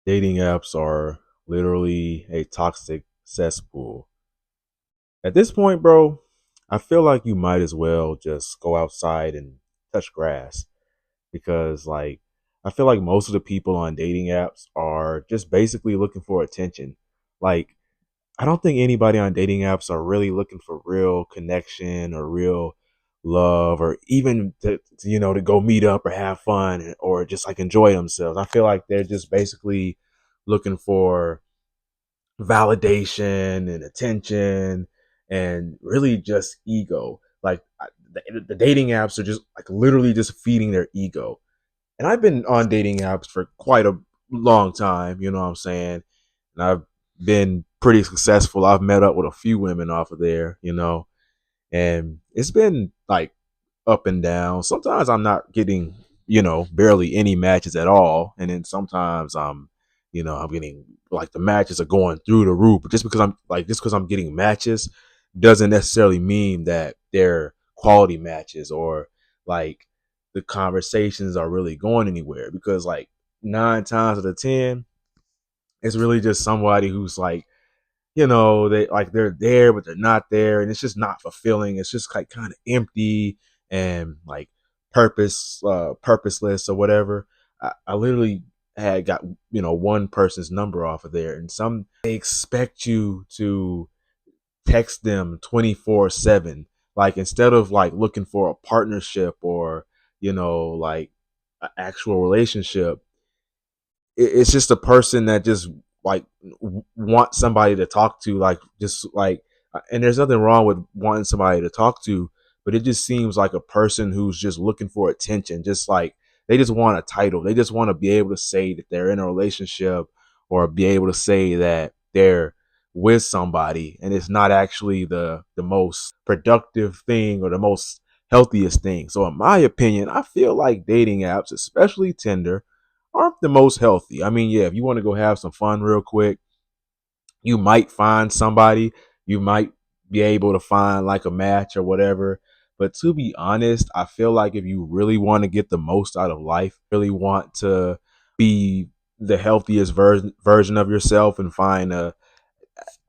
Dating apps are literally a toxic cesspool. At this point, bro, I feel like you might as well just go outside and touch grass because, like, I feel like most of the people on dating apps are just basically looking for attention. Like, I don't think anybody on dating apps are really looking for real connection or real love or even to go meet up or have fun or just like enjoy themselves. I feel like they're just basically looking for validation and attention and really just ego. Like the dating apps are just like literally just feeding their ego. And I've been on dating apps for quite a long time, you know what I'm saying? And I've been pretty successful. I've met up with a few women off of there, and it's been like up and down. Sometimes I'm not getting, barely any matches at all. And then sometimes I'm getting like the matches are going through the roof. But just because I'm getting matches doesn't necessarily mean that they're quality matches or like the conversations are really going anywhere. Because like 9 times out of 10, it's really just somebody who's like they're there but they're not there, and it's just not fulfilling. It's just like kind of empty and like purposeless or whatever. I literally had got one person's number off of there, and some they expect you to text them 24/7, like instead of like looking for a partnership or like an actual relationship. It's just a person that just like wants somebody to talk to, like just like, and there's nothing wrong with wanting somebody to talk to, but it just seems like a person who's just looking for attention, just like they just want a title, they just want to be able to say that they're in a relationship or be able to say that they're with somebody, and it's not actually the most productive thing or the most healthiest thing. So in my opinion, I feel like dating apps, especially Tinder, aren't the most healthy. I mean, yeah, if you want to go have some fun real quick, you might find somebody, you might be able to find like a match or whatever. But to be honest, I feel like if you really want to get the most out of life, really want to be the healthiest version of yourself and find a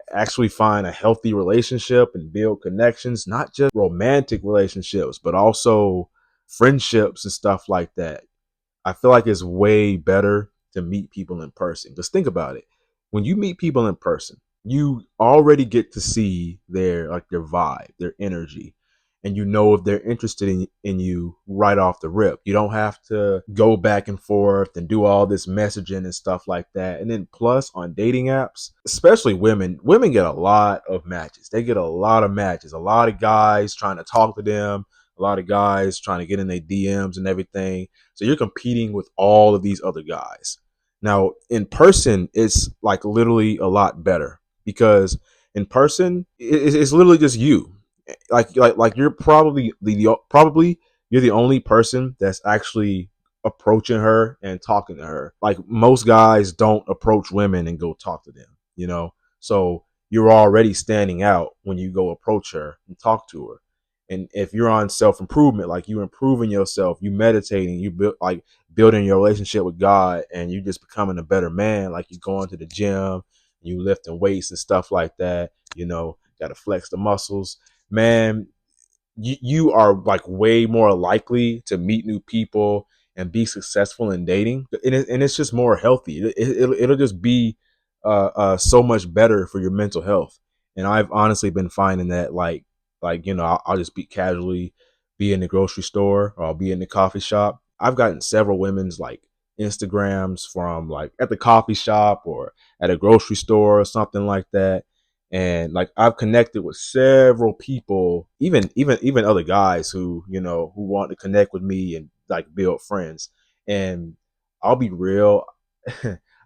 healthy relationship and build connections, not just romantic relationships, but also friendships and stuff like that. I feel like it's way better to meet people in person. Just think about it. When you meet people in person, you already get to see their vibe, their energy, and you know if they're interested in you right off the rip. You don't have to go back and forth and do all this messaging and stuff like that. And then plus on dating apps, especially women get a lot of matches. They get a lot of matches. A lot of guys trying to talk to them, a lot of guys trying to get in their DMs and everything. So you're competing with all of these other guys. Now, in person, it's like literally a lot better because in person, it's literally just you. Like you're probably probably you're the only person that's actually approaching her and talking to her. Like most guys don't approach women and go talk to them. So you're already standing out when you go approach her and talk to her. And if you're on self improvement, like you improving yourself, you meditating, you build like building your relationship with God, and you just becoming a better man. Like you going to the gym, you lifting weights and stuff like that. Got to flex the muscles, man. You are like way more likely to meet new people and be successful in dating, and it's just more healthy. It'll just be so much better for your mental health. And I've honestly been finding that I'll just be casually be in the grocery store or I'll be in the coffee shop. I've gotten several women's like Instagrams from like at the coffee shop or at a grocery store or something like that. And like I've connected with several people, even other guys who want to connect with me and like build friends. And I'll be real,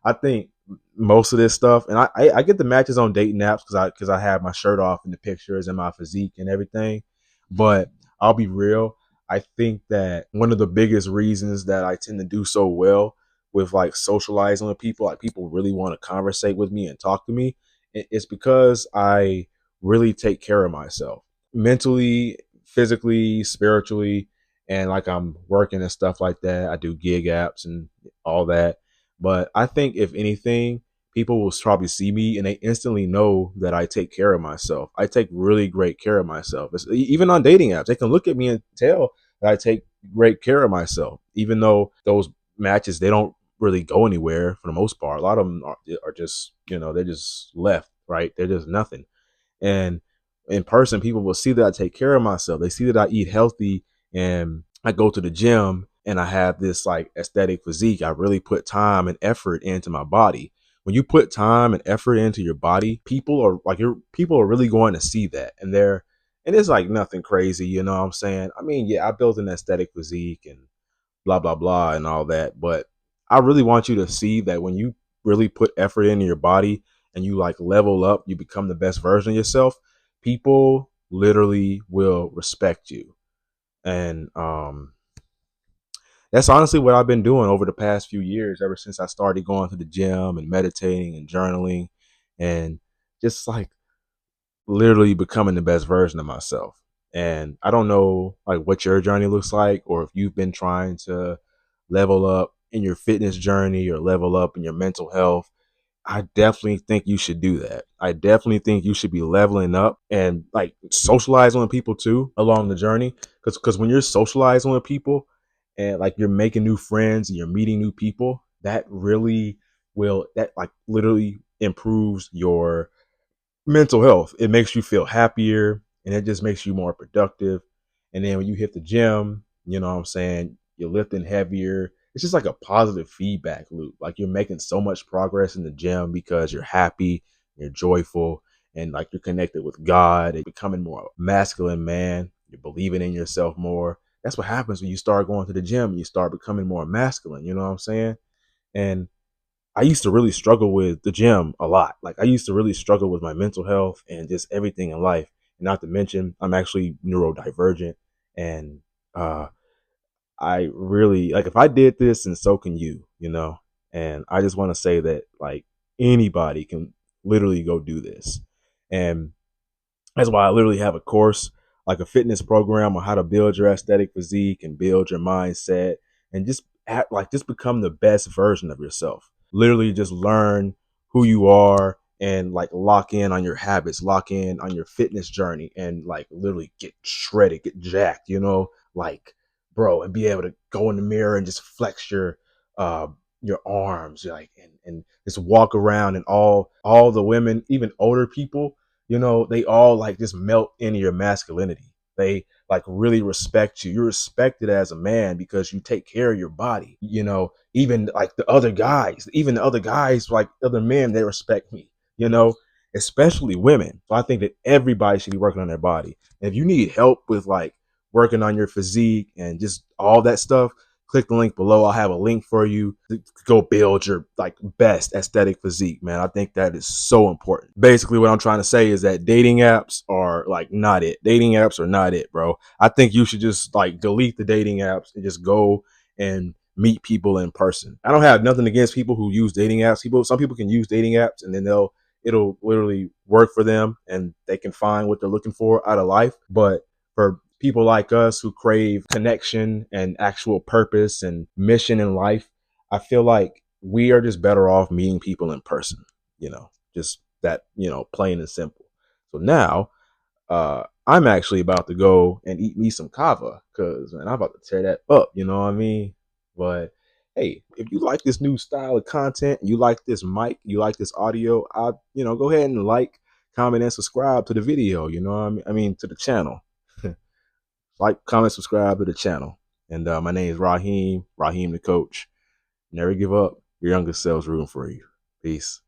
I think most of this stuff, and I get the matches on dating apps because I have my shirt off in the pictures and my physique and everything. But I'll be real, I think that one of the biggest reasons that I tend to do so well with like socializing with people, like people really want to conversate with me and talk to me, it's because I really take care of myself mentally, physically, spiritually, and like I'm working and stuff like that. I do gig apps and all that. But I think if anything, people will probably see me and they instantly know that I take care of myself. I take really great care of myself. Even on dating apps, they can look at me and tell that I take great care of myself. Even though those matches, they don't really go anywhere for the most part. A lot of them are just, they're just left, right? They're just nothing. And in person, people will see that I take care of myself. They see that I eat healthy and I go to the gym and I have this like aesthetic physique. I really put time and effort into my body. When you put time and effort into your body, people are really going to see that. And it's like nothing crazy, you know what I'm saying? I mean, yeah, I built an aesthetic physique and blah blah blah and all that, but I really want you to see that when you really put effort into your body and you like level up, you become the best version of yourself, people literally will respect you. And that's honestly what I've been doing over the past few years, ever since I started going to the gym and meditating and journaling and just like literally becoming the best version of myself. And I don't know like what your journey looks like, or if you've been trying to level up in your fitness journey or level up in your mental health. I definitely think you should do that. I definitely think you should be leveling up and like socializing with people too along the journey. Because when you're socializing with people and like you're making new friends and you're meeting new people, that really that like literally improves your mental health. It makes you feel happier and it just makes you more productive. And then when you hit the gym, you know what I'm saying, you're lifting heavier. It's just like a positive feedback loop. Like you're making so much progress in the gym because you're happy, you're joyful, and like you're connected with God and becoming more masculine man. You're believing in yourself more. That's what happens when you start going to the gym. You start becoming more masculine. You know what I'm saying? And I used to really struggle with the gym a lot. Like I used to really struggle with my mental health and just everything in life. And not to mention, I'm actually neurodivergent, and uh, I really like if I did this, and so can you, you know. And I just want to say that like anybody can literally go do this, and that's why I literally have a course, like a fitness program on how to build your aesthetic physique and build your mindset and just act like just become the best version of yourself. Literally just learn who you are and like lock in on your habits, lock in on your fitness journey and like literally get shredded, get jacked, like bro, and be able to go in the mirror and just flex uh your arms like and just walk around and all the women, even older people, they all like just melt into your masculinity. They like really respect you. You're respected as a man because you take care of your body. Even like even the other guys, like other men, they respect me, especially women. So I think that everybody should be working on their body. And if you need help with like working on your physique and just all that stuff, click the link below. I'll have a link for you to go build your like best aesthetic physique, man. I think that is so important. Basically, what I'm trying to say is that dating apps are like not it. Dating apps are not it, bro. I think you should just like delete the dating apps and just go and meet people in person. I don't have nothing against people who use dating apps. Some people can use dating apps and then it'll literally work for them and they can find what they're looking for out of life. But for people like us who crave connection and actual purpose and mission in life, I feel like we are just better off meeting people in person, just that, plain and simple. So now, I'm actually about to go and eat me some kava because, man, I'm about to tear that up. You know what I mean? But hey, if you like this new style of content, you like this mic, you like this audio, go ahead and like, comment, and subscribe to the video. You know what I mean? To the channel. Like, comment, subscribe to the channel. And my name is Raheem the coach. Never give up. Your younger self's rooting for you. Peace.